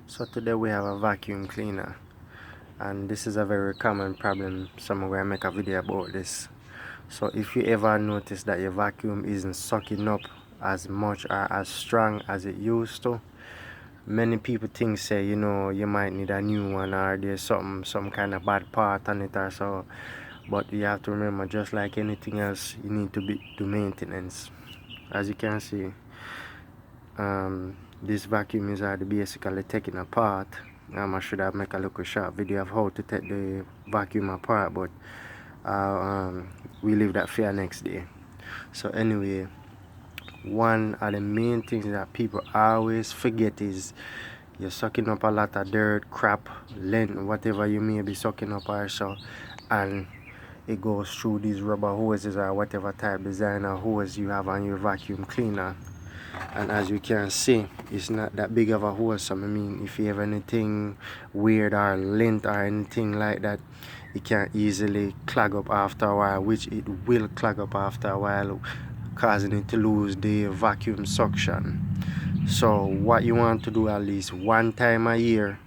So today we have a vacuum cleaner, and this is a very common problem. So I'm going to make a video about this. So if you ever notice that your vacuum isn't sucking up as much or as strong as it used to, many people think say you might need a new one, or there's some kind of bad part on it or so. But you have to remember, just like anything else, you need to do maintenance. As you can see, this vacuum is already basically taken apart. I should have make a little short video of how to take the vacuum apart, but we leave that for next day. So anyway, one of the main things that people always forget is you're sucking up a lot of dirt, crap, lint, whatever you may be sucking up or so, and it goes through these rubber hoses or whatever type designer hose you have on your vacuum cleaner. And as you can see, it's not that big of a hose. So I mean, if you have anything weird or lint or anything like that, it can easily clog up after a while, which it will clog up after a while, causing it to lose the vacuum suction. So what you want to do at least one time a year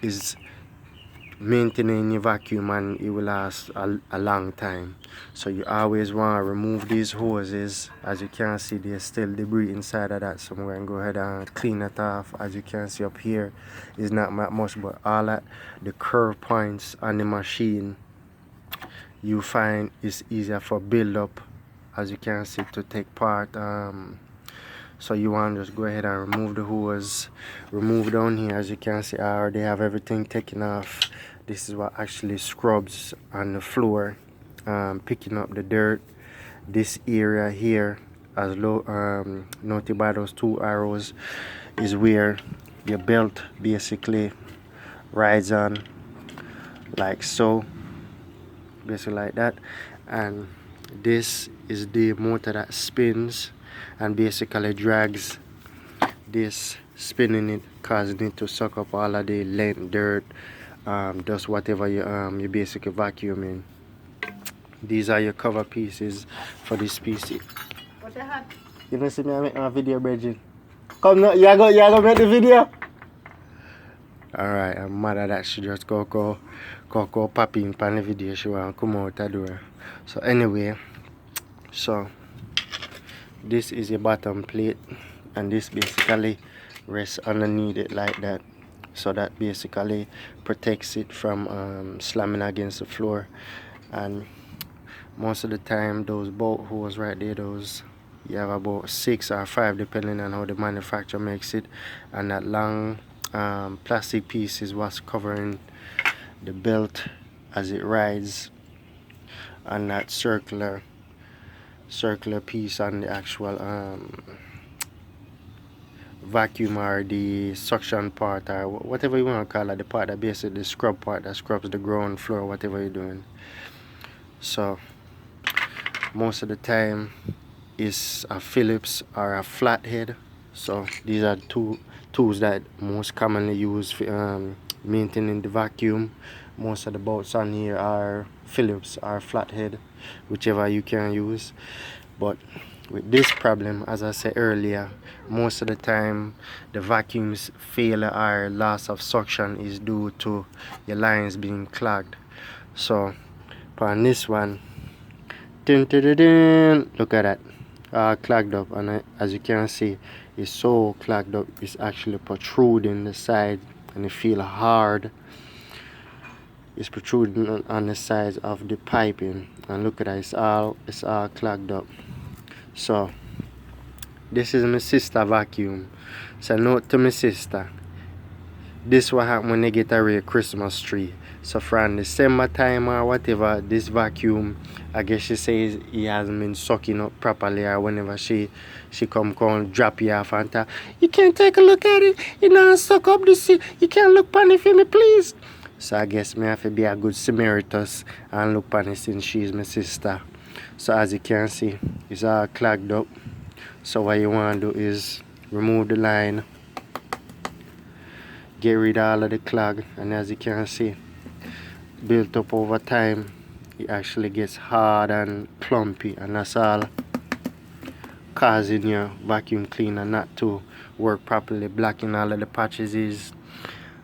is maintaining your vacuum, and it will last a long time. So you always want to remove these hoses. As you can see, there's still debris inside of that, so I'm going to go ahead and clean it off. As you can see up here, is not much, but all at the curve points on the machine, you find it's easier for build up, as you can see, to take part. So you want to just go ahead and remove the hose. Remove down here. As you can see, I already have everything taken off. This is what actually scrubs on the floor, picking up the dirt. This area here, as low noted by those two arrows, is where your belt basically rides on, like so, basically like that. And this is the motor that spins and basically drags this, spinning it, causing it to suck up all of the lint, dirt, dust, whatever you basically vacuuming. These are your cover pieces for this PC. What the heck? You don't see me make my video, Bridget? Come now, you go make the video? Alright, I'm mad at that. She just go pop in the video. She want to come out the door. So anyway, so this is your bottom plate, and this basically rests underneath it like that, so that basically protects it from slamming against the floor. And most of the time, those bolt holes right there, those, you have about 6 or 5 depending on how the manufacturer makes it, and that long plastic piece is what's covering the belt as it rides, and that circular piece on the actual vacuum, or the suction part, or whatever you want to call it, the part that basically the scrub part that scrubs the ground floor, whatever you're doing. So most of the time is a Phillips or a flathead. So these are two tools that most commonly used for maintaining the vacuum. Most of the bolts on here are Phillips or flathead, whichever you can use. But with this problem, as I said earlier, most of the time the vacuum's failure or loss of suction is due to your lines being clogged. So on this one, look at that, clogged up, and as you can see, it's so clogged up, it's actually protruding the side, and it feel hard. It's protruding on the sides of the piping, and look at that, it's all clogged up. So this is my sister vacuum. So note to my sister, this what happen when they get a real Christmas tree. So from December time or whatever, this vacuum, I guess she says it hasn't been sucking up properly, or whenever she come drop you off and tell, you can't take a look at it, you know, suck up this, you can't look on it for me, please. So I guess me have to be a good Samaritan and look on it, since she's my sister. So as you can see, it's all clogged up. So what you want to do is remove the line, get rid of all of the clog, and as you can see, built up over time, it actually gets hard and clumpy, and that's all causing your vacuum cleaner not to work properly, blocking all of the patches, is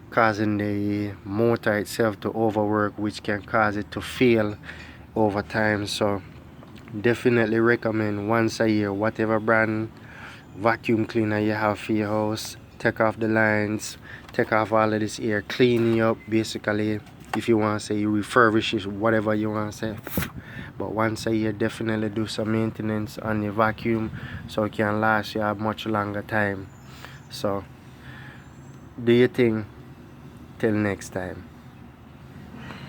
causing the motor itself to overwork, which can cause it to fail over time. So definitely recommend once a year, whatever brand vacuum cleaner you have for your house, take off the lines, take off all of this air, clean it up basically. If you want to say you refurbish it, whatever you want to say, but once a year definitely do some maintenance on your vacuum so it can last you a much longer time. So do your thing. Till next time.